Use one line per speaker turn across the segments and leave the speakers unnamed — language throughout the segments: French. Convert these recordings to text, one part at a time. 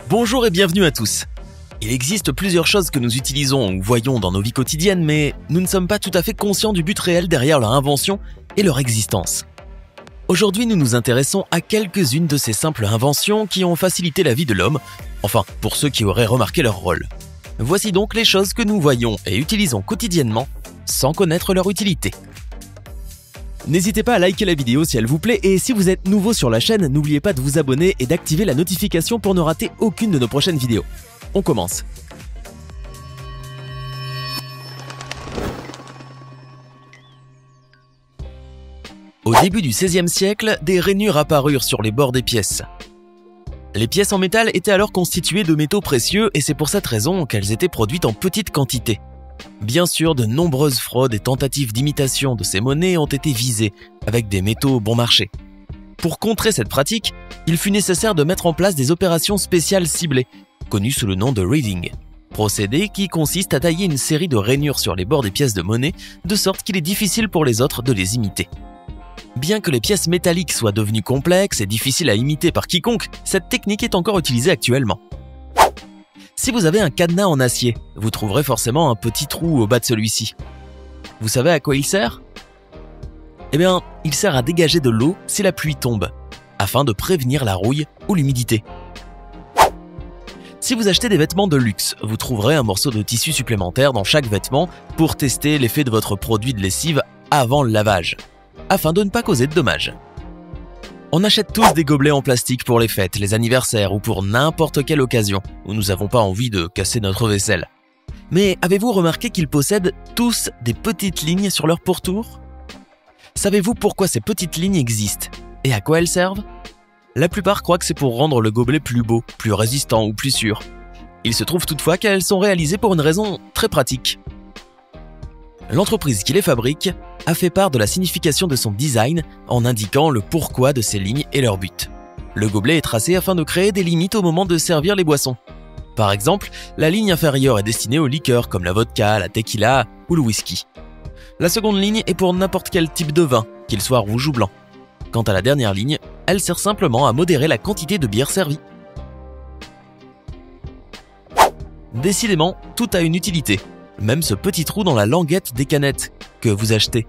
Bonjour et bienvenue à tous. Il existe plusieurs choses que nous utilisons ou voyons dans nos vies quotidiennes, mais nous ne sommes pas tout à fait conscients du but réel derrière leur invention et leur existence. Aujourd'hui, nous nous intéressons à quelques-unes de ces simples inventions qui ont facilité la vie de l'homme, enfin, pour ceux qui auraient remarqué leur rôle. Voici donc les choses que nous voyons et utilisons quotidiennement, sans connaître leur utilité. N'hésitez pas à liker la vidéo si elle vous plaît et si vous êtes nouveau sur la chaîne, n'oubliez pas de vous abonner et d'activer la notification pour ne rater aucune de nos prochaines vidéos. On commence. Au début du XVIe siècle, des rainures apparurent sur les bords des pièces. Les pièces en métal étaient alors constituées de métaux précieux et c'est pour cette raison qu'elles étaient produites en petite quantité. Bien sûr, de nombreuses fraudes et tentatives d'imitation de ces monnaies ont été visées avec des métaux bon marché. Pour contrer cette pratique, il fut nécessaire de mettre en place des opérations spéciales ciblées, connues sous le nom de reading. Procédé qui consiste à tailler une série de rainures sur les bords des pièces de monnaie, de sorte qu'il est difficile pour les autres de les imiter. Bien que les pièces métalliques soient devenues complexes et difficiles à imiter par quiconque, cette technique est encore utilisée actuellement. Si vous avez un cadenas en acier, vous trouverez forcément un petit trou au bas de celui-ci. Vous savez à quoi il sert ? Eh bien, il sert à dégager de l'eau si la pluie tombe, afin de prévenir la rouille ou l'humidité. Si vous achetez des vêtements de luxe, vous trouverez un morceau de tissu supplémentaire dans chaque vêtement pour tester l'effet de votre produit de lessive avant le lavage, afin de ne pas causer de dommages. On achète tous des gobelets en plastique pour les fêtes, les anniversaires ou pour n'importe quelle occasion où nous n'avons pas envie de casser notre vaisselle. Mais avez-vous remarqué qu'ils possèdent tous des petites lignes sur leur pourtour ? Savez-vous pourquoi ces petites lignes existent et à quoi elles servent ? La plupart croient que c'est pour rendre le gobelet plus beau, plus résistant ou plus sûr. Il se trouve toutefois qu'elles sont réalisées pour une raison très pratique. L'entreprise qui les fabrique a fait part de la signification de son design en indiquant le pourquoi de ces lignes et leur but. Le gobelet est tracé afin de créer des limites au moment de servir les boissons. Par exemple, la ligne inférieure est destinée aux liqueurs comme la vodka, la tequila ou le whisky. La seconde ligne est pour n'importe quel type de vin, qu'il soit rouge ou blanc. Quant à la dernière ligne, elle sert simplement à modérer la quantité de bière servie. Décidément, tout a une utilité. Même ce petit trou dans la languette des canettes que vous achetez.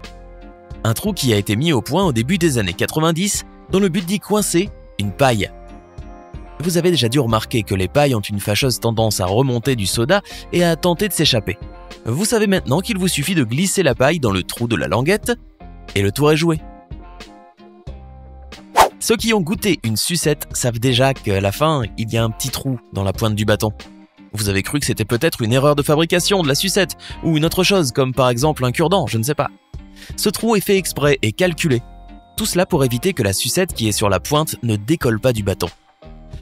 Un trou qui a été mis au point au début des années 90 dans le but d'y coincer une paille. Vous avez déjà dû remarquer que les pailles ont une fâcheuse tendance à remonter du soda et à tenter de s'échapper. Vous savez maintenant qu'il vous suffit de glisser la paille dans le trou de la languette et le tour est joué. Ceux qui ont goûté une sucette savent déjà qu'à la fin, il y a un petit trou dans la pointe du bâton. Vous avez cru que c'était peut-être une erreur de fabrication de la sucette ou une autre chose comme par exemple un cure-dent, je ne sais pas. Ce trou est fait exprès et calculé. Tout cela pour éviter que la sucette qui est sur la pointe ne décolle pas du bâton.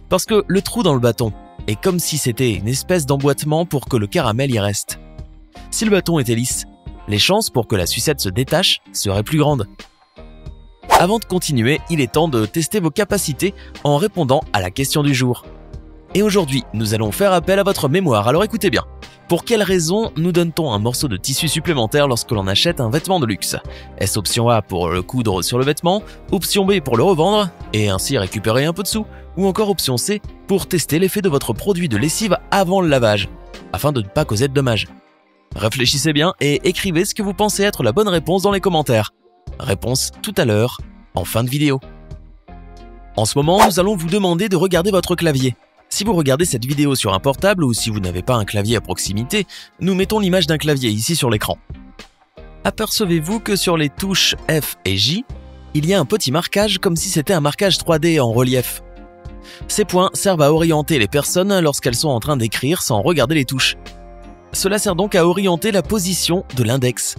Parce que le trou dans le bâton est comme si c'était une espèce d'emboîtement pour que le caramel y reste. Si le bâton était lisse, les chances pour que la sucette se détache seraient plus grandes. Avant de continuer, il est temps de tester vos capacités en répondant à la question du jour. Et aujourd'hui, nous allons faire appel à votre mémoire, alors écoutez bien. Pour quelle raison nous donne-t-on un morceau de tissu supplémentaire lorsque l'on achète un vêtement de luxe ? Est-ce option A pour le coudre sur le vêtement, option B pour le revendre et ainsi récupérer un peu de sous, ou encore option C pour tester l'effet de votre produit de lessive avant le lavage, afin de ne pas causer de dommages ? Réfléchissez bien et écrivez ce que vous pensez être la bonne réponse dans les commentaires. Réponse tout à l'heure, en fin de vidéo. En ce moment, nous allons vous demander de regarder votre clavier. Si vous regardez cette vidéo sur un portable ou si vous n'avez pas un clavier à proximité, nous mettons l'image d'un clavier ici sur l'écran. Apercevez-vous que sur les touches F et J, il y a un petit marquage comme si c'était un marquage 3D en relief. Ces points servent à orienter les personnes lorsqu'elles sont en train d'écrire sans regarder les touches. Cela sert donc à orienter la position de l'index.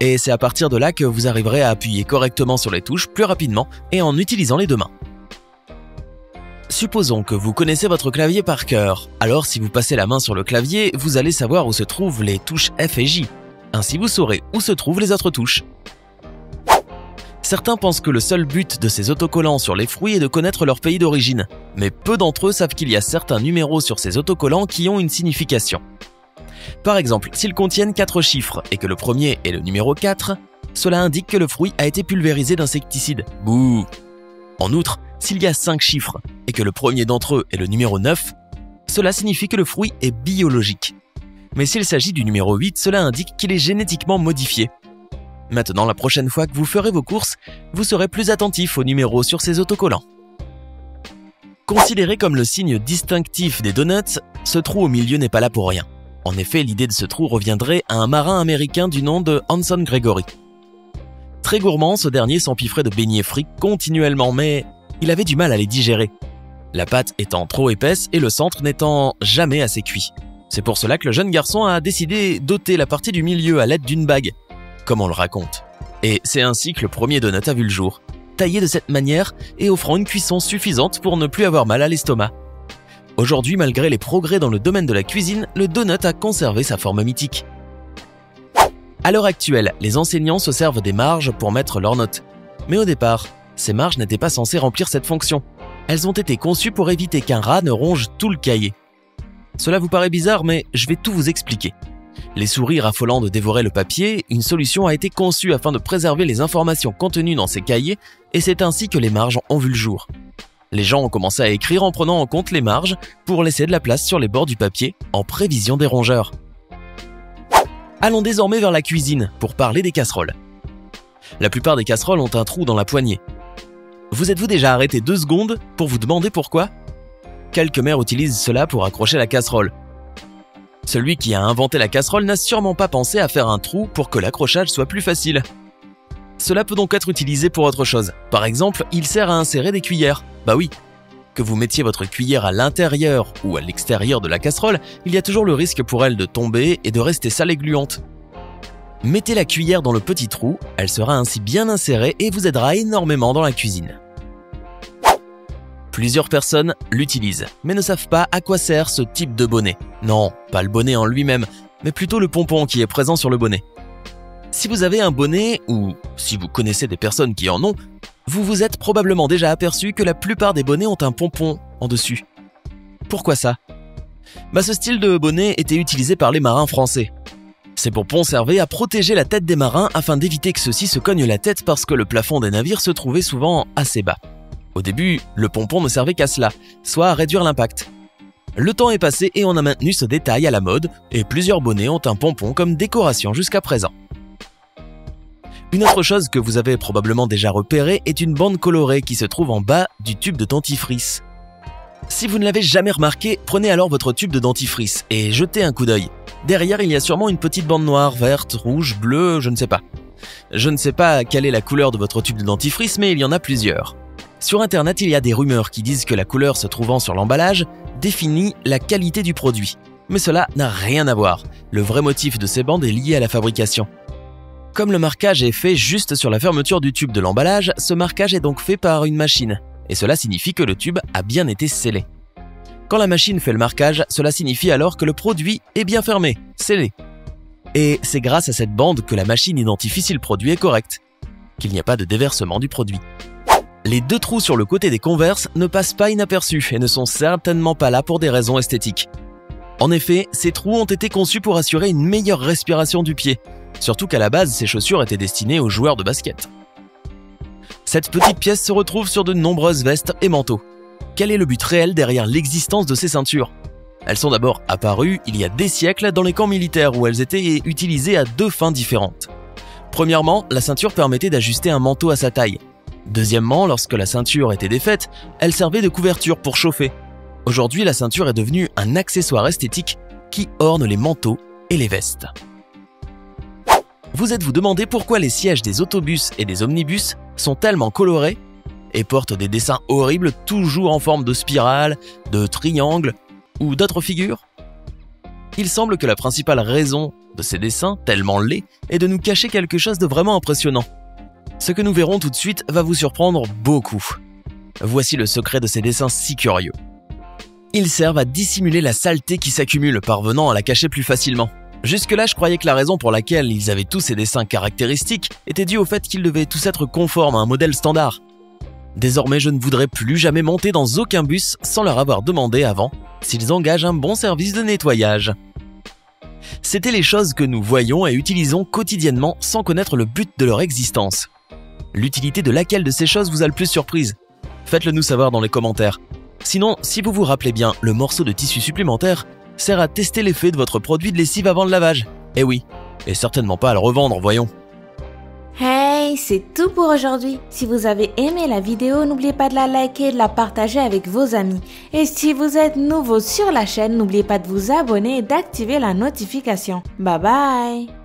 Et c'est à partir de là que vous arriverez à appuyer correctement sur les touches plus rapidement et en utilisant les deux mains. Supposons que vous connaissez votre clavier par cœur. Alors si vous passez la main sur le clavier, vous allez savoir où se trouvent les touches F et J. Ainsi vous saurez où se trouvent les autres touches. Certains pensent que le seul but de ces autocollants sur les fruits est de connaître leur pays d'origine. Mais peu d'entre eux savent qu'il y a certains numéros sur ces autocollants qui ont une signification. Par exemple, s'ils contiennent 4 chiffres et que le premier est le numéro 4, cela indique que le fruit a été pulvérisé d'insecticide. Bouh ! En outre, s'il y a 5 chiffres et que le premier d'entre eux est le numéro 9, Cela signifie que le fruit est biologique. Mais s'il s'agit du numéro 8, cela indique qu'il est génétiquement modifié. Maintenant, la prochaine fois que vous ferez vos courses, vous serez plus attentif aux numéros sur ces autocollants. Considéré comme le signe distinctif des donuts, ce trou au milieu n'est pas là pour rien. En effet, l'idée de ce trou reviendrait à un marin américain du nom de Hanson Gregory. Très gourmand, ce dernier s'empiffrait de beignets frits continuellement, mais il avait du mal à les digérer. La pâte étant trop épaisse et le centre n'étant jamais assez cuit. C'est pour cela que le jeune garçon a décidé d'ôter la partie du milieu à l'aide d'une bague, comme on le raconte. Et c'est ainsi que le premier donut a vu le jour, taillé de cette manière et offrant une cuisson suffisante pour ne plus avoir mal à l'estomac. Aujourd'hui, malgré les progrès dans le domaine de la cuisine, le donut a conservé sa forme mythique. À l'heure actuelle, les enseignants se servent des marges pour mettre leurs notes. Mais au départ, ces marges n'étaient pas censées remplir cette fonction. Elles ont été conçues pour éviter qu'un rat ne ronge tout le cahier. Cela vous paraît bizarre, mais je vais tout vous expliquer. Les souris raffolant de dévorer le papier, une solution a été conçue afin de préserver les informations contenues dans ces cahiers, et c'est ainsi que les marges ont vu le jour. Les gens ont commencé à écrire en prenant en compte les marges pour laisser de la place sur les bords du papier en prévision des rongeurs. Allons désormais vers la cuisine pour parler des casseroles. La plupart des casseroles ont un trou dans la poignée. Vous êtes-vous déjà arrêté 2 secondes pour vous demander pourquoi ? Quelques mères utilisent cela pour accrocher la casserole. Celui qui a inventé la casserole n'a sûrement pas pensé à faire un trou pour que l'accrochage soit plus facile. Cela peut donc être utilisé pour autre chose. Par exemple, il sert à insérer des cuillères. Bah oui, que vous mettiez votre cuillère à l'intérieur ou à l'extérieur de la casserole, il y a toujours le risque pour elle de tomber et de rester sale et gluante. Mettez la cuillère dans le petit trou, elle sera ainsi bien insérée et vous aidera énormément dans la cuisine. Plusieurs personnes l'utilisent, mais ne savent pas à quoi sert ce type de bonnet. Non, pas le bonnet en lui-même, mais plutôt le pompon qui est présent sur le bonnet. Si vous avez un bonnet, ou si vous connaissez des personnes qui en ont, vous vous êtes probablement déjà aperçu que la plupart des bonnets ont un pompon en dessus. Pourquoi ça ? Ce style de bonnet était utilisé par les marins français. Ces pompons servaient à protéger la tête des marins afin d'éviter que ceux-ci se cognent la tête parce que le plafond des navires se trouvait souvent assez bas. Au début, le pompon ne servait qu'à cela, soit à réduire l'impact. Le temps est passé et on a maintenu ce détail à la mode, et plusieurs bonnets ont un pompon comme décoration jusqu'à présent. Une autre chose que vous avez probablement déjà repérée est une bande colorée qui se trouve en bas du tube de dentifrice. Si vous ne l'avez jamais remarqué, prenez alors votre tube de dentifrice et jetez un coup d'œil. Derrière, il y a sûrement une petite bande noire, verte, rouge, bleue, je ne sais pas. Je ne sais pas quelle est la couleur de votre tube de dentifrice, mais il y en a plusieurs. Sur internet, il y a des rumeurs qui disent que la couleur se trouvant sur l'emballage définit la qualité du produit. Mais cela n'a rien à voir. Le vrai motif de ces bandes est lié à la fabrication. Comme le marquage est fait juste sur la fermeture du tube de l'emballage, ce marquage est donc fait par une machine. Et cela signifie que le tube a bien été scellé. Quand la machine fait le marquage, cela signifie alors que le produit est bien fermé, scellé. Et c'est grâce à cette bande que la machine identifie si le produit est correct, qu'il n'y a pas de déversement du produit. Les 2 trous sur le côté des Converse ne passent pas inaperçus et ne sont certainement pas là pour des raisons esthétiques. En effet, ces trous ont été conçus pour assurer une meilleure respiration du pied, surtout qu'à la base, ces chaussures étaient destinées aux joueurs de basket. Cette petite pièce se retrouve sur de nombreuses vestes et manteaux. Quel est le but réel derrière l'existence de ces ceintures ? Elles sont d'abord apparues il y a des siècles dans les camps militaires où elles étaient utilisées à 2 fins différentes. Premièrement, la ceinture permettait d'ajuster un manteau à sa taille. Deuxièmement, lorsque la ceinture était défaite, elle servait de couverture pour chauffer. Aujourd'hui, la ceinture est devenue un accessoire esthétique qui orne les manteaux et les vestes. Vous êtes-vous demandé pourquoi les sièges des autobus et des omnibus sont tellement colorés et portent des dessins horribles toujours en forme de spirale, de triangle ou d'autres figures ? Il semble que la principale raison de ces dessins tellement laids est de nous cacher quelque chose de vraiment impressionnant. Ce que nous verrons tout de suite va vous surprendre beaucoup. Voici le secret de ces dessins si curieux. Ils servent à dissimuler la saleté qui s'accumule, parvenant à la cacher plus facilement. Jusque-là, je croyais que la raison pour laquelle ils avaient tous ces dessins caractéristiques était due au fait qu'ils devaient tous être conformes à un modèle standard. Désormais, je ne voudrais plus jamais monter dans aucun bus sans leur avoir demandé avant s'ils engagent un bon service de nettoyage. C'étaient les choses que nous voyons et utilisons quotidiennement sans connaître le but de leur existence. L'utilité de laquelle de ces choses vous a le plus surprise ? Faites-le nous savoir dans les commentaires. Sinon, si vous vous rappelez bien, le morceau de tissu supplémentaire sert à tester l'effet de votre produit de lessive avant le lavage. Eh oui, et certainement pas à le revendre, voyons.
Hey, c'est tout pour aujourd'hui. Si vous avez aimé la vidéo, n'oubliez pas de la liker et de la partager avec vos amis. Et si vous êtes nouveau sur la chaîne, n'oubliez pas de vous abonner et d'activer la notification. Bye bye!